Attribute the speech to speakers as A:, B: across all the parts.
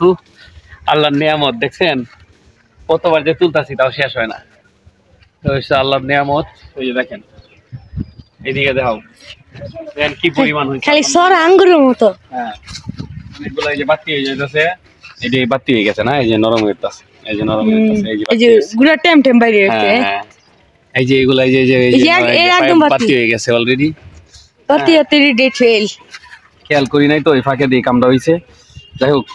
A: তো আল্লাহর নিয়ামত দেখছেন, কতবার যে তুলতাছি তাও শেষ হয় না। তো হচ্ছে আল্লাহর নিয়ামত। ওই যে দেখেন, এদিকে দেখাও, দেখেন কি পরিমাণ হয়েছে,
B: খালি সর আঙ্গুরের মতো।
A: হ্যাঁ, অনেকগুলো এই যে বাতি হয়ে যাইতেছে, এই যে বাতি হয়ে গেছে না, এই যে নরম হয়ে যাচ্ছে, এই যে নরম হয়ে যাচ্ছে, এই যে
B: গুলা টেম টেম বাইরে আছে।
A: হ্যাঁ, এই যে এগুলা, এই যে
B: একদম
A: বাতি হয়ে গেছে অলরেডি।
B: বাতি ডেট ফেল।
A: খেয়াল করি নাই তো, ওই ফাঁকে দিয়ে কামড়া হয়েছে। যাই হোক,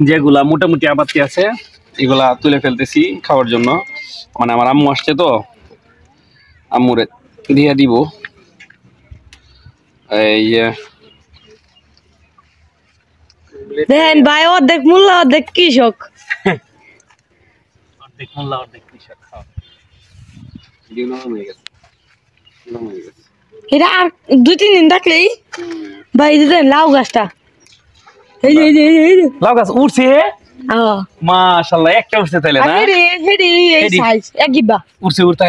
A: যেগুলা মোটামুটি আবাতি আছে এগুলা তুলে ফেলতেছি খাওয়ার জন্য। মানে আমার আম্মু আসছে তো, আম্মুরে দিয়ে দিব। এই
B: দেখেন ভাই, অর্ধেক মূল্য অর্ধেক কৃষক।
A: অর্ধেক মোল্লা অর্ধেক কৃষক।
B: এটা আর 2-3 দিন থাকলেই ভাই দেখেন লাউ গাছটা, এই যে
A: লাউ গাছ উঠছে, মাশাআল্লাহ, একটা উঠছে তাইলে না?
B: এই সাইজ একইবা
A: উঠছে উঠতে।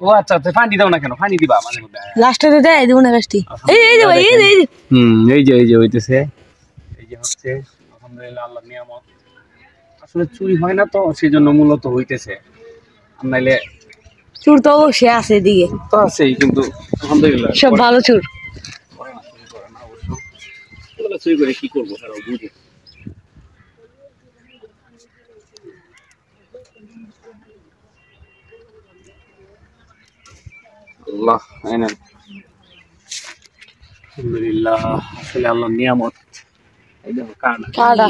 A: ও আচ্ছা আচ্ছা, পানি দাও না কেন? পানি দিবা মাঝে মধ্যে।
B: লাস্টে দেয় দেব না গাছটি। এই যে ভাই, এই
A: যে হইতেছে, এই যে হচ্ছে। আলহামদুলিল্লাহ, আল্লাহর নিয়ামত। আসলে চুরি হয় না তো, সেজন্য মূলত হইতেছে। আর নাইলে
B: চুর তো অবশ্যই আছে এদিকে,
A: তো আছেই, কিন্তু আলহামদুলিল্লাহ
B: সব ভালো চুর।
A: এগুলো চুরি করে কি করবো তারাও বুঝে। আল্লাহ, আলহামদুলিল্লাহ, আসলে আল্লাহর নিয়ামত। এই দেখো কাটা।